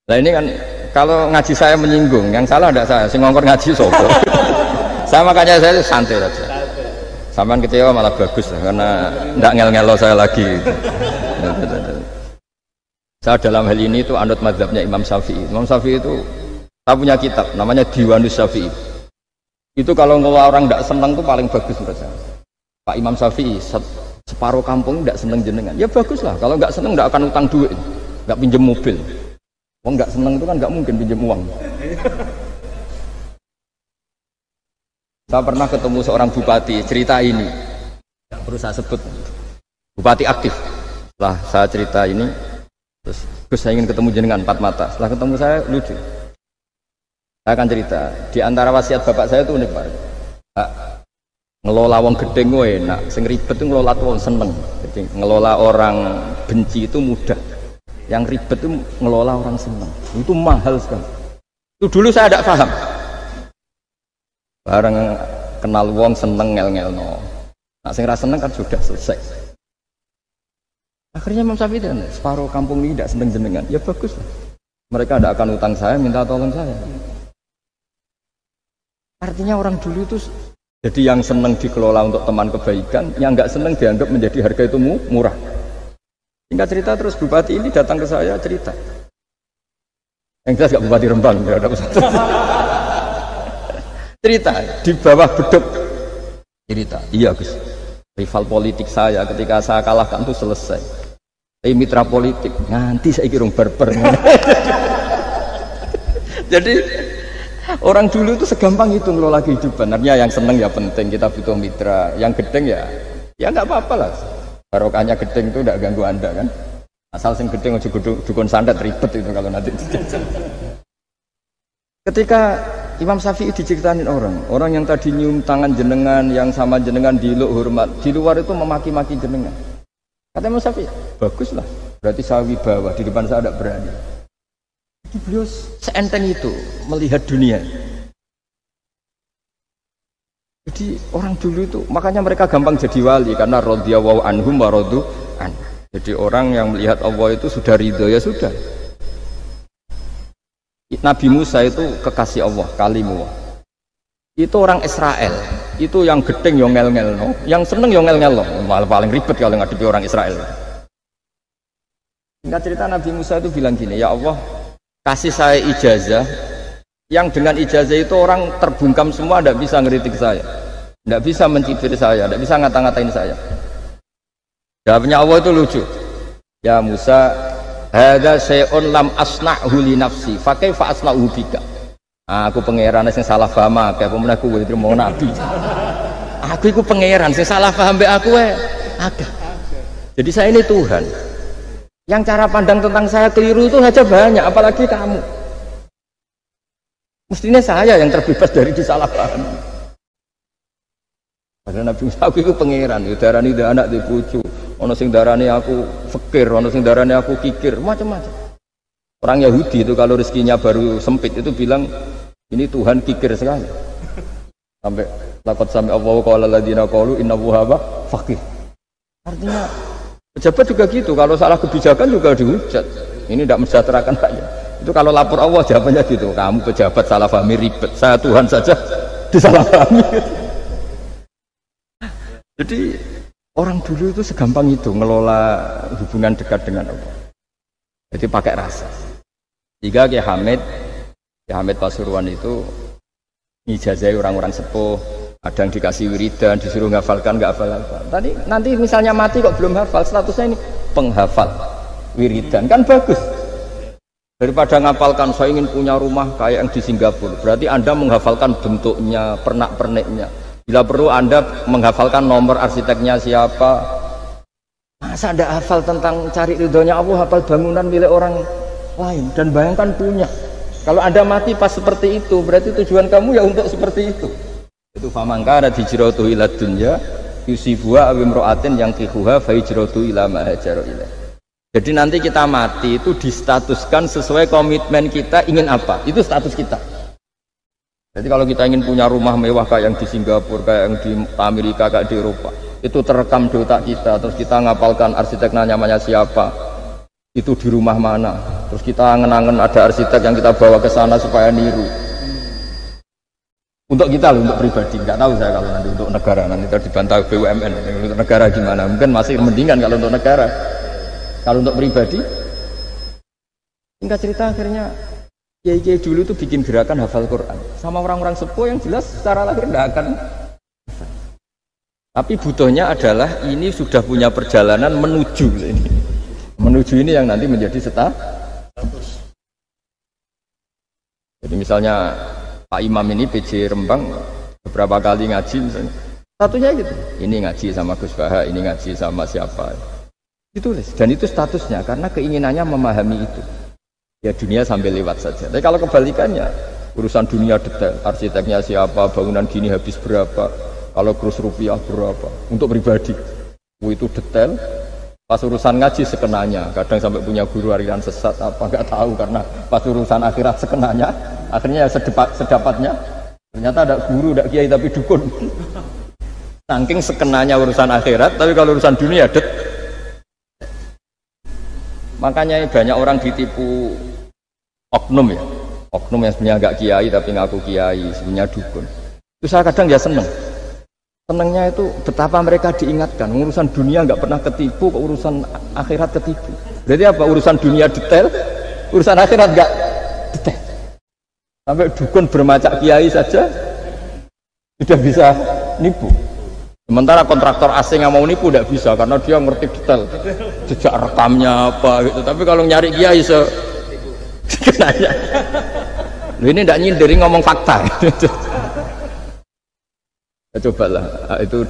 Nah ini kan kalau ngaji saya menyinggung, yang salah tidak saya, sing ngongkor ngaji sopo. Saya makanya saya santai saja. Sampean kecewa malah bagus lah, karena tidak ngel-ngelo saya lagi. Saya dalam hal ini itu anut mazhabnya Imam Syafi'i. Imam Syafi'i itu saya punya kitab namanya Diwanus Syafi'i. Itu kalau orang tidak senang itu paling bagus menurut saya. Pak Imam Syafi'i separuh kampung tidak senang jenengan. Ya bagus lah. Kalau nggak senang tidak akan utang duit, nggak pinjam mobil. Wong nggak senang itu kan nggak mungkin pinjam uang. Saya pernah ketemu seorang bupati cerita ini. Nggak perlu saya sebut. Bupati aktif. Setelah saya cerita ini, terus Gus saya ingin ketemu jenengan 4 mata. Setelah ketemu saya lucu. Saya akan cerita. Di antara wasiat bapak saya itu unik Pak. Ngelola wong gedeng enak, sing ribet itu ngelola wong seneng. Jadi ngelola orang benci itu mudah. Yang ribet itu ngelola orang seneng. Itu mahal sekali. Itu dulu saya tidak paham. Bareng kenal wong seneng ngel-ngelno. Nah sing ra seneng kan sudah selesai. Akhirnya Imam Syafi'i itu separuh kampung ini tidak seneng jenengan. Ya bagus lah. Mereka tidak akan utang saya, minta tolong saya. Artinya orang dulu itu jadi yang seneng dikelola untuk teman kebaikan, yang nggak seneng dianggap menjadi harga itu murah. Singkat cerita terus bupati ini datang ke saya cerita. Yang jelas nggak bupati Rembang, ya ada cerita di bawah beduk. Cerita, iya Gus. Rival politik saya ketika saya kalahkan itu selesai. Mitra politik nanti saya kira berber. Jadi orang dulu itu segampang itu ngelola kehidupan. Artinya yang seneng ya penting, kita butuh mitra. Yang gedeng ya nggak apa-apa lah. Barokahnya gedeng itu tidak ganggu anda kan. Asal sing gedeng aja dukun sandat ribet itu kalau nanti. Ketika Imam Syafi'i diceritain orang yang tadi nyium tangan jenengan, yang sama jenengan diluk hormat, di luar itu memaki-maki jenengan. Kata Imam Syafi'i, bagus lah. Berarti saya wibawa, di depan saya tidak berani. Beliau seenteng itu melihat dunia. Jadi orang dulu itu makanya mereka gampang jadi wali karena radhiyallahu anhum wa radu an. Jadi orang yang melihat Allah itu sudah ridho ya sudah. Nabi Musa itu kekasih Allah, kalimullah. Itu orang Israel. Itu yang gedeng yang ngel-ngel no, yang seneng yang ngel-ngel no. Malah paling ribet kalau ngadepi orang Israel. Singkat cerita Nabi Musa itu bilang gini, ya Allah kasih saya ijazah yang dengan ijazah itu orang terbungkam semua tidak bisa ngeritik saya, tidak bisa mencibir saya, tidak bisa ngata-ngatain saya. Jawabnya Allah itu lucu, ya Musa hadza syai'un lam asna'hu li nafsi fa kaifa asna'hu bika. Aku pangeran sing salah paham akeh pemen aku kuwi mau nabi. Aku iku pangeran sing salah paham mbek aku akeh. Jadi saya ini Tuhan. Yang cara pandang tentang saya keliru itu saja banyak, apalagi kamu. Mestinya saya yang terbebas dari disalahpaham. Padahal Nabi Musa aku itu pangeran, darani anak di bojo, ono sing darani aku fakir, ono sing darani aku kikir, macam-macam. Orang Yahudi itu kalau rezekinya baru sempit itu bilang ini Tuhan kikir sekali. Sampai laqad sami Allahu qala alladziina qalu innallaha faqir. Artinya pejabat juga gitu, kalau salah kebijakan juga dihujat. Ini tidak mensejahterakan rakyat. Itu kalau lapor Allah jawabannya gitu, kamu pejabat salah pahami ribet, saya Tuhan saja disalahpahami. Jadi orang dulu itu segampang itu ngelola hubungan dekat dengan Allah. Jadi pakai rasa. Jika Ki Hamid Pasuruan itu ngijazai orang-orang sepuh, ada yang dikasih wiridan, disuruh menghafalkan, nggak hafal-hafal. Tadi nanti misalnya mati kok belum hafal, statusnya ini penghafal wiridan, kan bagus. Daripada ngapalkan saya ingin punya rumah kayak yang di Singapura, berarti Anda menghafalkan bentuknya, pernak-perniknya. Bila perlu Anda menghafalkan nomor arsiteknya siapa. Masa Anda hafal tentang cari ridhonya Allah, hafal bangunan milik orang lain dan bayangkan punya. Kalau Anda mati pas seperti itu, berarti tujuan kamu ya untuk seperti itu. Itu famangkara hijratu ila dunya yusibuha aw imra'atin yang tihuha fa hijratu ila ma hajara ilaih. Jadi nanti kita mati itu distatuskan sesuai komitmen kita ingin apa, itu status kita. Jadi kalau kita ingin punya rumah mewah kayak yang di Singapura, kayak yang di Amerika, kayak di Eropa, itu terekam di otak kita, terus kita ngapalkan arsiteknya namanya siapa, itu di rumah mana, terus kita angen-angen ada arsitek yang kita bawa ke sana supaya niru. Untuk kita loh, untuk pribadi, nggak tahu saya kalau nanti untuk negara, nanti dibantah BUMN. Untuk negara gimana? Mungkin masih mendingan kalau untuk negara. Kalau untuk pribadi, singkat cerita akhirnya kiai-kiai dulu itu bikin gerakan hafal Quran sama orang-orang sepuh yang jelas secara lahir tidak akan. Tapi butuhnya adalah ini sudah punya perjalanan menuju ini. Menuju ini yang nanti menjadi status. Jadi misalnya Pak Imam ini PJ Rembang beberapa kali ngaji misalnya. Statusnya gitu. Ini ngaji sama Gus Baha, ini ngaji sama siapa. Ditulis. Dan itu statusnya karena keinginannya memahami itu. Ya dunia sambil lewat saja. Tapi kalau kebalikannya, urusan dunia detail, arsiteknya siapa, bangunan gini habis berapa, kalau kurs rupiah berapa, untuk pribadi. Itu detail. Pas urusan ngaji sekenanya, kadang sampai punya guru aliran sesat apa nggak tahu karena pas urusan akhirat sekenanya, akhirnya ya sedapatnya. Ternyata ada guru, ada kiai tapi dukun. Saking sekenanya urusan akhirat, tapi kalau urusan dunia makanya banyak orang ditipu oknum ya, oknum yang sebenarnya agak kiai tapi ngaku kiai, sebenarnya dukun. Itu saya kadang ya senengnya itu betapa mereka diingatkan urusan dunia nggak pernah ketipu, kok urusan akhirat ketipu. Berarti apa? Urusan dunia detail, urusan akhirat nggak detail. Sampai dukun bermacak kiai saja sudah bisa nipu. Sementara kontraktor asing yang mau nipu tidak bisa karena dia ngerti detail jejak rekamnya apa gitu. Tapi kalau nyari kiai kenanya ini tidak nyindir, ngomong fakta. Ya, cobalah itu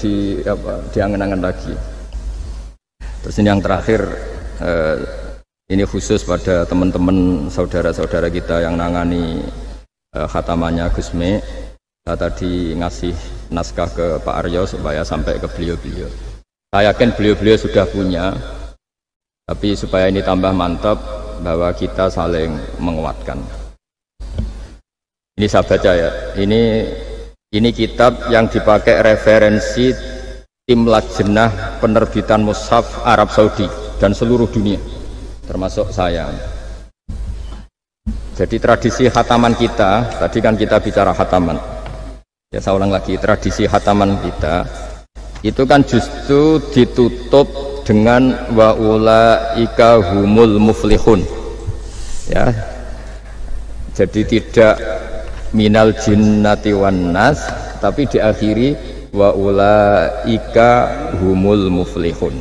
diangen-angen lagi. Terus ini yang terakhir, ini khusus pada teman-teman saudara-saudara kita yang nangani khatamannya Gusme. Saya tadi ngasih naskah ke Pak Aryo supaya sampai ke beliau-beliau. Saya yakin beliau-beliau sudah punya, tapi supaya ini tambah mantap bahwa kita saling menguatkan. Ini saya baca ya, ini kitab yang dipakai referensi tim lajnah penerbitan mushaf Arab Saudi dan seluruh dunia, termasuk saya. Jadi tradisi khataman kita, tadi kan kita bicara khataman. Ya saya ulang lagi, tradisi khataman kita itu kan justru ditutup dengan wa ulaika humul muflihun. Ya. Jadi tidak minal jinnati wan nas, tapi diakhiri wa ulaika humul muflihun.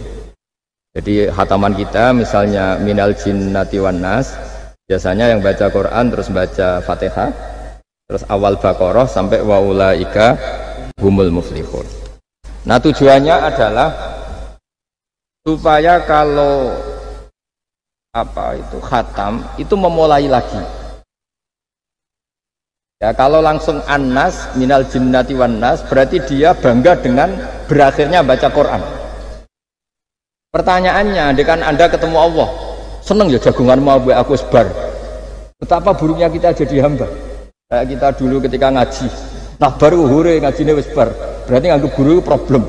Jadi khataman kita misalnya minal jinnati wan nas, biasanya yang baca Quran terus baca Fatihah, terus awal Baqarah sampai wa ulaika humul muflihun. Nah tujuannya adalah supaya kalau khatam itu memulai lagi. Ya kalau langsung an-nas minal jinnati wan nas berarti dia bangga dengan berakhirnya baca Quran. Pertanyaannya, dengan Anda ketemu Allah, seneng ya jagungan mau aku sebar. Betapa buruknya kita jadi hamba. Kayak kita dulu ketika ngaji, nah baru hore ngajinya wis bar, berarti nganggep guru problem.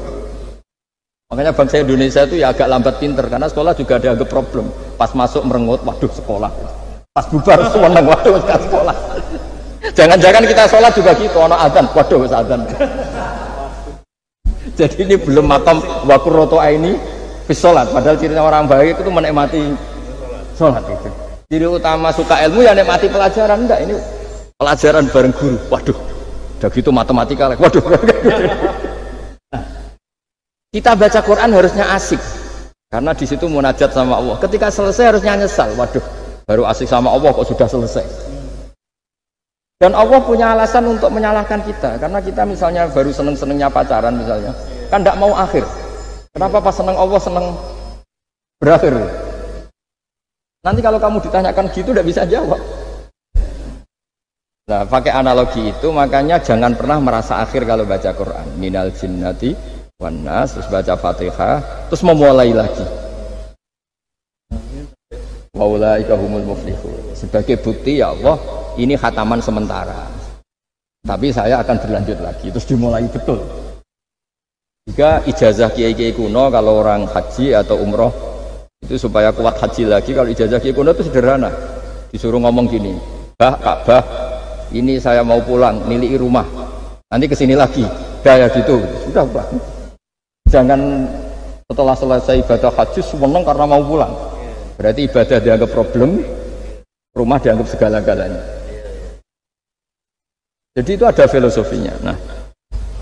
Makanya bangsa Indonesia itu ya agak lambat pinter, karena sekolah juga ada anggap problem. Pas masuk merengut, waduh sekolah. Pas bubar seneng, waduh sekolah. Jangan-jangan kita sholat juga gitu, ono adzan, waduh wis adzan. Jadi ini belum makam wakuroto ini bis sholat, padahal cirinya orang baik itu menikmati sholat itu. Ciri utama suka ilmu ya nikmati pelajaran, enggak ini pelajaran bareng guru, waduh udah gitu matematika lagi, waduh. Nah, kita baca Quran harusnya asik karena di situ munajat sama Allah. Ketika selesai harusnya nyesal, waduh baru asik sama Allah kok sudah selesai. Dan Allah punya alasan untuk menyalahkan kita karena kita misalnya baru seneng-senengnya pacaran misalnya, kan tidak mau akhir. Kenapa pas seneng Allah seneng berakhir? Nanti kalau kamu ditanyakan gitu tidak bisa jawab. Nah, pakai analogi itu makanya jangan pernah merasa akhir kalau baca Quran. Minal jinnati wan nas, terus baca Fatihah, terus memulai lagi. Wa ulaika humul muflihun. Sebagai bukti ya Allah, ini khataman sementara. Tapi saya akan berlanjut lagi, terus dimulai betul. Jika ijazah kiai-kiai kuno kalau orang haji atau umroh Itu supaya kuat haji lagi. Kalau ijazah Kiai Kuno itu sederhana. Disuruh ngomong gini, "Bah, Ka'bah, ini saya mau pulang, nilai rumah. Nanti kesini lagi." Kayak gitu. Sudah, Pak. Jangan setelah selesai ibadah haji seneng karena mau pulang. Berarti ibadah dianggap problem, rumah dianggap segala-galanya. Jadi itu ada filosofinya. Nah,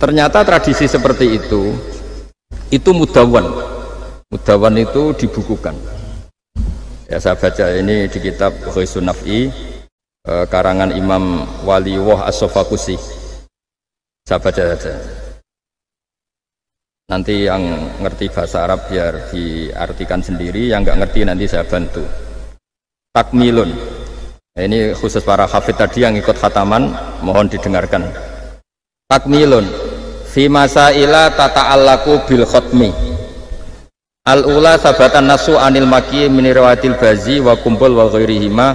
ternyata tradisi seperti itu mudawwan. Mudawwan itu dibukukan. Ya saya baca ini di kitab Ghaithun Naf'i karangan Imam Waliullah As-Sofakusi. Saya baca saja. Nanti yang ngerti bahasa Arab biar diartikan sendiri, yang nggak ngerti nanti saya bantu. Takmilun. Nah, ini khusus para hafid tadi yang ikut khataman, mohon didengarkan. Takmilun fi masaila tata'allaku bil khatmi. Al-ula sabatan nasu anil maki min riwayatil bazi wa kumpul wa ghairihima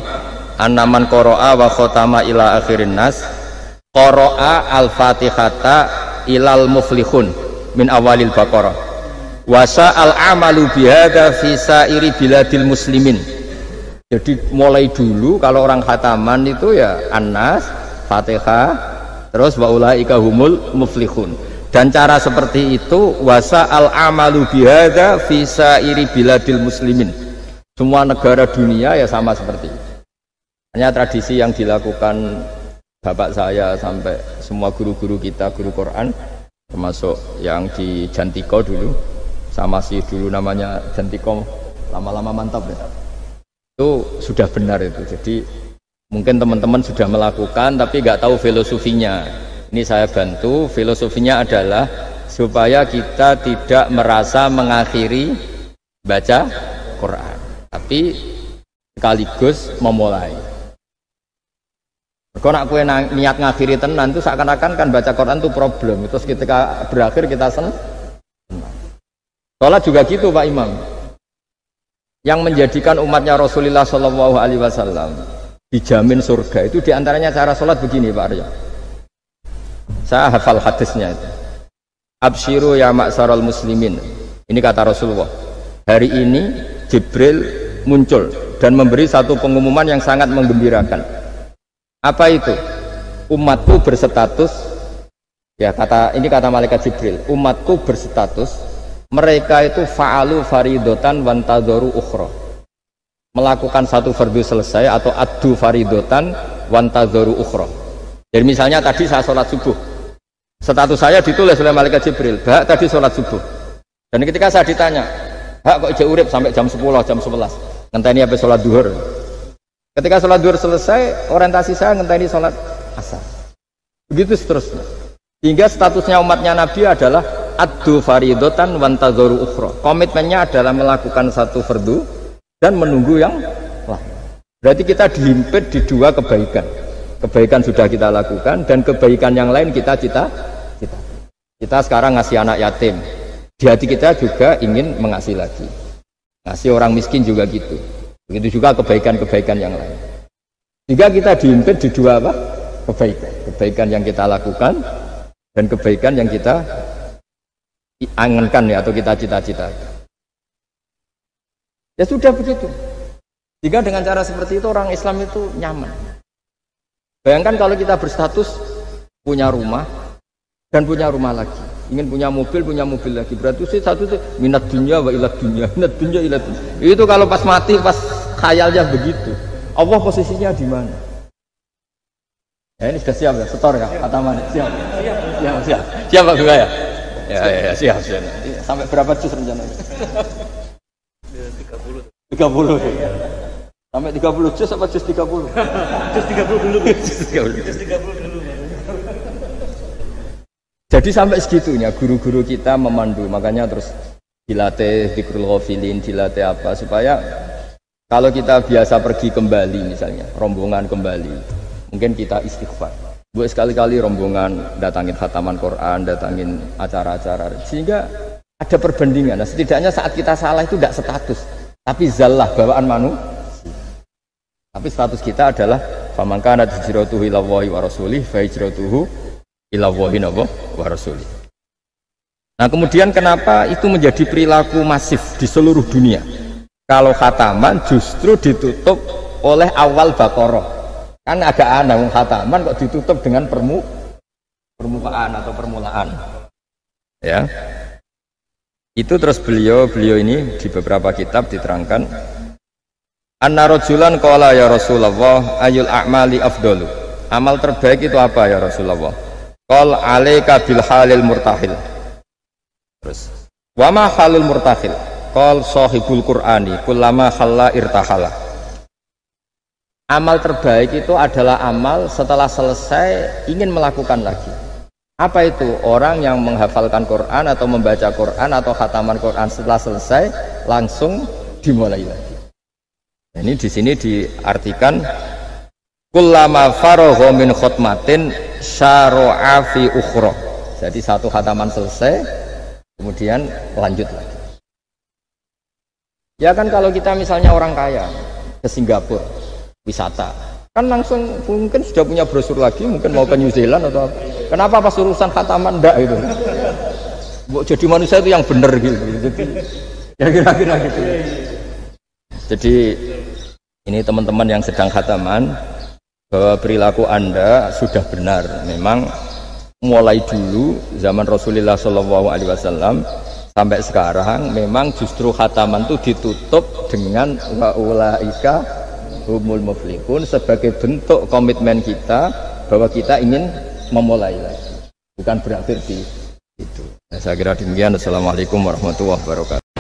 annaman qara'a wa khatama ila akhirin nas qara'a al-fatihata ilal muflihun min awalil baqarah wa sa'al amalu bihadza fi sa'iri biladil muslimin. Jadi mulai dulu kalau orang khataman itu ya An-Nas, Fatihah, terus wa ulaika humul muflihun. Dan cara seperti itu wasa al-amalu bihadza fi sa'iri biladil muslimin. Semua negara dunia ya sama seperti itu. Hanya tradisi yang dilakukan bapak saya sampai semua guru-guru kita, guru Quran, termasuk yang di Jantiko dulu, sama sih dulu namanya Jantiko, lama-lama mantap ya. Itu sudah benar itu. Jadi mungkin teman-teman sudah melakukan tapi nggak tahu filosofinya. Ini saya bantu. Filosofinya adalah supaya kita tidak merasa mengakhiri baca Quran, tapi sekaligus memulai. Kalau nak kue niat ngakhiri tenan itu seakan-akan kan baca Quran itu problem. Terus ketika berakhir kita senang. Sholat juga gitu Pak Imam. Yang menjadikan umatnya Rasulullah Shallallahu Alaihi Wasallam dijamin surga itu diantaranya cara sholat begini Pak Arya. Saya hafal hadisnya itu. Absyiru ya ma'syaral muslimin. Ini kata Rasulullah. Hari ini Jibril muncul dan memberi satu pengumuman yang sangat menggembirakan. Apa itu? Umatku berstatus, ya ini kata malaikat Jibril. Umatku berstatus mereka itu fa'alu faridotan wantadharu ukhra. Melakukan satu fardu selesai atau addu faridotan wantadharu ukhra. Jadi misalnya tadi saya sholat subuh, status saya ditulis oleh malaikat Jibril, Bak tadi sholat subuh. Dan ketika saya ditanya, Bak kok ijek urip sampai jam 10, jam 11, ngenteni apa sholat duhur. Ketika sholat duhur selesai, orientasi saya ngenteni sholat asar. Begitu seterusnya. Hingga statusnya umatnya Nabi adalah addu faridotan wantadharu ukhra. Komitmennya adalah melakukan satu fardu dan menunggu yang lain. Berarti kita dihimpit di dua kebaikan. Kebaikan sudah kita lakukan dan kebaikan yang lain kita sekarang ngasih anak yatim, di hati kita juga ingin mengasih lagi, ngasih orang miskin juga gitu. Begitu juga kebaikan-kebaikan yang lain. Jika kita dihimpit di dua apa? Kebaikan yang kita lakukan dan kebaikan yang kita angankan ya, atau kita cita-citakan. Ya sudah begitu. Jika dengan cara seperti itu orang Islam itu nyaman. Bayangkan kalau kita berstatus punya rumah dan punya rumah lagi, ingin punya mobil lagi, berarti satu itu minat dunia wa ilat dunia, minat dunia ilat dunia. Itu kalau pas mati, pas khayalnya begitu, Allah posisinya di mana? Ya ini sudah siap ya, setor ya, kata mana? Siap Pak Bunga ya? Ya siap. Sampai berapa juz rencananya? 30 ya. Sampai 30 juz apa juz 30? Juz 30 dulu. Juz 30 dulu. Jadi sampai segitunya guru-guru kita memandu, makanya terus dilatih dzikrul ghafilin, dilatih apa supaya kalau kita biasa pergi kembali misalnya, rombongan kembali, mungkin kita istighfar. Buat sekali-kali rombongan datangin khataman Quran, datangin acara-acara sehingga ada perbandingan. Nah, setidaknya saat kita salah itu tidak status, tapi zallah bawaan manusia. Tapi status kita adalah faman kana hijratuhu ila Allahi wa rasulih fa hijratuhu ila Allahi wa rasulih. Nah, kemudian kenapa itu menjadi perilaku masif di seluruh dunia? kalau khataman justru ditutup oleh awal Baqarah. Kan agak aneh khataman kok ditutup dengan permukaan atau permulaan. Ya. Itu terus beliau ini di beberapa kitab diterangkan anna rajulan qala ya Rasulullah ayul a'mali afdalu. Amal terbaik itu apa ya Rasulullah? Qal alaika bil halil murtahil. Terus wa ma halul murtahil? Qal sahibul qur'ani kullama khalla irtahala. Amal terbaik itu adalah amal setelah selesai ingin melakukan lagi. Apa itu? Orang yang menghafalkan Quran atau membaca Quran atau khataman Quran setelah selesai langsung dimulai lagi. Nah, ini di sini diartikan kullama faragha min khutmatin syara'a fi ukhra. Jadi satu khataman selesai kemudian lanjut lagi. Ya kan kalau kita misalnya orang kaya ke Singapura wisata kan langsung mungkin sudah punya brosur lagi, mungkin mau ke New Zealand atau apa. Kenapa pas urusan khataman ndak itu? Jadi manusia itu yang benar gitu. Jadi ya kira-kira gitu. Jadi ini teman-teman yang sedang khataman bahwa perilaku Anda sudah benar. Memang mulai dulu zaman Rasulullah SAW sampai sekarang memang justru khataman itu ditutup dengan wa ulaika humul muflihun sebagai bentuk komitmen kita bahwa kita ingin memulai lagi, bukan berakhir di itu. Nah, saya kira demikian. Assalamualaikum warahmatullahi wabarakatuh.